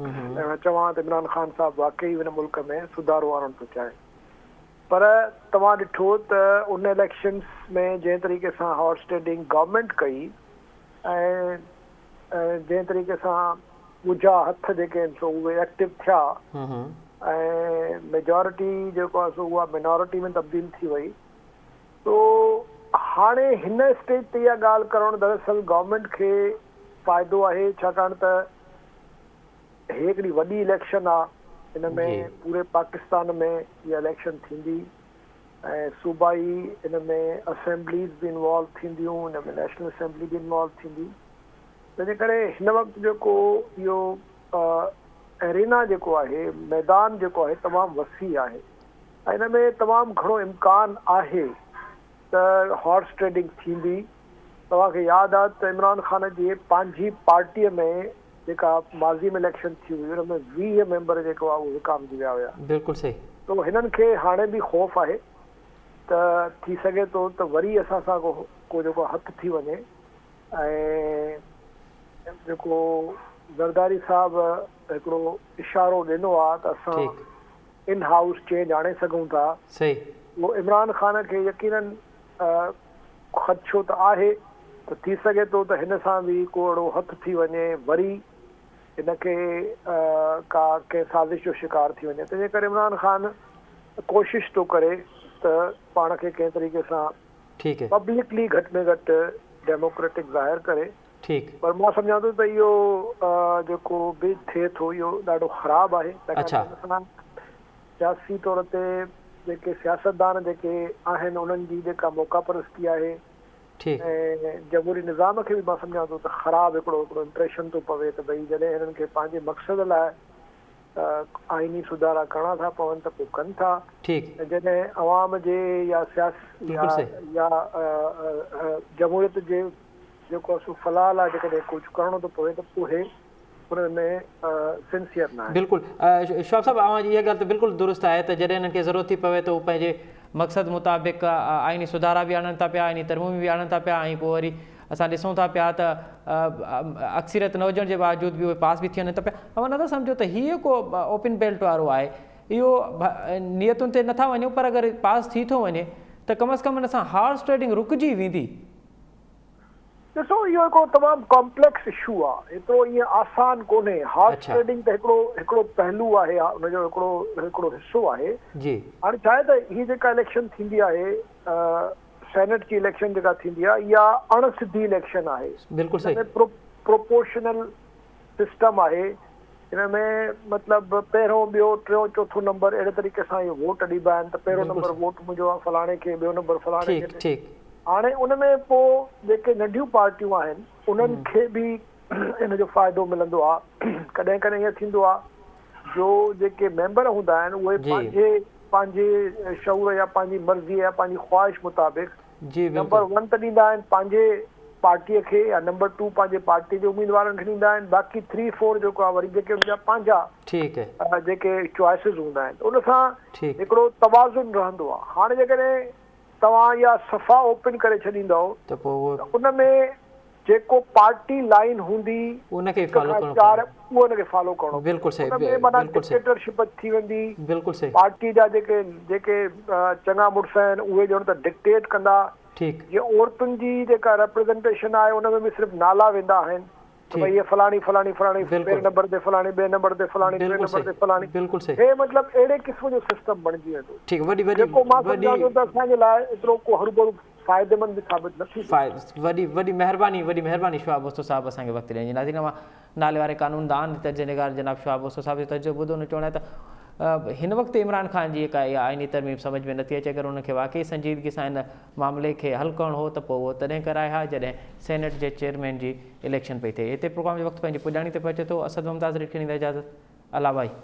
ऐं चवां त इमरान ख़ान साहिबु वाकई हिन मुल्क में सुधारो आणणु थो चाहे। पर तव्हां ॾिठो त उन इलेक्शन्स में जंहिं तरीक़े सां हॉर्स ट्रेडिंग गवर्नमेंट कई ऐं जंहिं तरीक़े सां ॻुझा हथ जेके आहिनि सो उहे एक्टिव थिया ऐं मेजॉरिटी जेको आहे सो उहा मिनॉरिटी में तब्दील थी वई। तो हाणे हिन स्टेज ते इहा ॻाल्हि करणु दरअसल गवर्नमेंट खे फ़ाइदो आहे, छाकाणि त हिकिड़ी वॾी इलेक्शन आहे, हिन में पूरे पाकिस्तान में इहा इलेक्शन थींदी ऐं सूबाई हिन में असेंबलीज़ बि इन्वॉल्व थींदियूं, हिन में नेशनल असेंबली बि इन्वॉल्व थींदी। तंहिंजे करे हिन वक़्तु जेको इहो एरिना जेको आहे, मैदान जेको आहे तमामु वसी आहे ऐं हिन में तमामु घणो इम्कान आहे त हॉर्स ट्रेडिंग थींदी। तव्हांखे यादि आहे त इमरान ख़ान जी पंहिंजी पार्टीअ में जेका माज़ी में इलेक्शन थी हुई हुन में 20 मेंबर जेको आहे उहे विकामजी विया हुया। बिल्कुलु सही। तो हिननि खे हाणे बि ख़ौफ़ आहे त थी सघे थो त वरी असां सां को जेको हथु थी वञे ऐं जेको ज़रदारी साहिबु हिकिड़ो इशारो ॾिनो आहे त असां इन हाउस चेंज आणे सघूं था। सही। उहो इमरान ख़ान खे यकीनन ख़दशो त आहे त थी सघे थो त हिन सां बि को अहिड़ो हथु थी वञे, वरी हिनखे का कंहिं साज़िश जो शिकार थी वञे। तंहिंजे करे इमरान ख़ान कोशिशि थो करे त पाण खे कंहिं तरीक़े सां पब्लिकली घटि में घटि डेमोक्रेटिक ज़ाहिर करे। पर मां सम्झां थो त इहो जेको बि थिए थो इहो ॾाढो ख़राबु आहे। सियासी तौर ते जेके सियासतदान जेके आहिनि उन्हनि जी जेका मौक़ा परस्ती आहे ऐं जमहूरी निज़ाम खे बि मां सम्झां थो त ख़राबु हिकिड़ो इम्प्रेशन थो पवे त भई जॾहिं हिननि खे पंहिंजे मक़सद लाइ आइनी सुधारा करणा था पवनि त पोइ कनि था, जॾहिं अवाम जे या या जमहूरियत जे जेको फलाह लाइ जेकॾहिं कुझु करिणो थो पवे त उहे उन्हनि में सिंसियर न आहे। बिल्कुलु शौक़ साहब, इहा ॻाल्हि त बिल्कुलु दुरुस्त आहे त जॾहिं हिननि खे ज़रूरत थी पवे त उहे पंहिंजे मक़सद मुताबिक़ आइनी सुधारा बि आणनि था पिया, आइनी तरमीम बि आणनि था पिया ऐं पोइ वरी असां ॾिसूं था पिया त अक्सरियत न हुजण जे बावजूद बि उहे पास बि थी वञनि था पिया। असां नथा सम्झो त हीअ को ओपन बेल्ट वारो आहे, इहो नियतुनि ते नथा वञूं, पर अगरि पास थी थो वञे त कम अज़ कम हिन सां हॉर्स ट्रेडिंग रुकिजी वेंदी। ॾिसो इहो हिकिड़ो तमामु कॉम्प्लेक्स इशू आहे, एतिरो ईअं आसान कोन्हे। हॉर्स ट्रेडिंग त हिकिड़ो पहलू आहे, हुनजो हिकिड़ो हिसो आहे। हाणे छा आहे त हीअ जेका इलेक्शन थींदी आहे, सेनेट जी इलेक्शन जेका थींदी आहे, इहा अणसिधी इलेक्शन आहे। बिल्कुलु सही। प्रोपोर्शनल सिस्टम आहे, हिन में मतिलबु पहिरियों ॿियो टियों चोथों नंबर अहिड़े तरीक़े सां इहे वोट ॾिबा आहिनि त पहिरियों नंबर वोट मुंहिंजो आहे फलाणे खे, ॿियो नंबर फलाणे खे। हाणे उन में पोइ जेके नंढियूं पार्टियूं आहिनि उन्हनि खे बि इन जो फ़ाइदो मिलंदो आहे। कॾहिं कॾहिं ईअं थींदो आहे जो जेके मेंबर हूंदा आहिनि उहे पंहिंजे शऊर या पंहिंजी मर्ज़ी या पंहिंजी ख़्वाहिश मुताबिक़ नंबर 1 त ॾींदा आहिनि पंहिंजे पार्टीअ खे या नंबर 2 पंहिंजे पार्टी जे उम्मीदवारनि खे ॾींदा आहिनि, बाक़ी 3, 4 जेको आहे वरी जेके हुनजा पंहिंजा जेके चॉइसिस हूंदा आहिनि, उन सां हिकिड़ो तवाज़ुन रहंदो आहे। हाणे जेकॾहिं तव्हां इहा सफ़ा ओपन करे छॾींदव त उन में जेको पार्टी लाइन हूंदी उनखे फॉलो करणो। डिक्टेटरशिप थी वेंदी, पार्टी जा जेके चङा मुड़ुस आहिनि उहे ॼण त डिक्टेट कंदा। जीअं औरतुनि जी जेका रिप्रेज़ेंटेशन आहे उन में बि सिर्फ़ु नाला वेंदा आहिनि भई ये फलानी फलानी फलानी पहिरें नंबर ते फलानी, ॿिए नंबर ते फलानी, टे नंबर ते फलानी। हे मतिलबु अहिड़े क़िस्म जो सिस्टम बणिजी वेंदो जेको मां सम्झां थो त असांजे लाइ एतिरो को हरू फ़ाइदेमंद बि साबित न थी। वॾी महिरबानी शहाब बोस्तो साहिब असांखे वक़्तु ॾियण जी। नाज़रीन, मां नाले वारे कानूनदान तर्जुमेगार जनाब शहाब बोस्तो साहिब जो तर्जुमो ॿुधो न चवणो आहे त हिन वक़्तु इमरान ख़ान जी जेका इहा आइनी तरमीम सम्झ में नथी अचे, अगरि हुनखे वाक़ई संजीदगी सां हिन मामले खे हल करणो हो त पोइ उहो तॾहिं कराए हा जॾहिं सेनेट जे चेयरमैन जी इलेक्शन पई थिए। हिते प्रोग्राम जो वक़्तु पंहिंजी पुॼाणी ते पहुचे थो। असद मुमताज़ खे ॾींदा इजाज़त। अला भाई।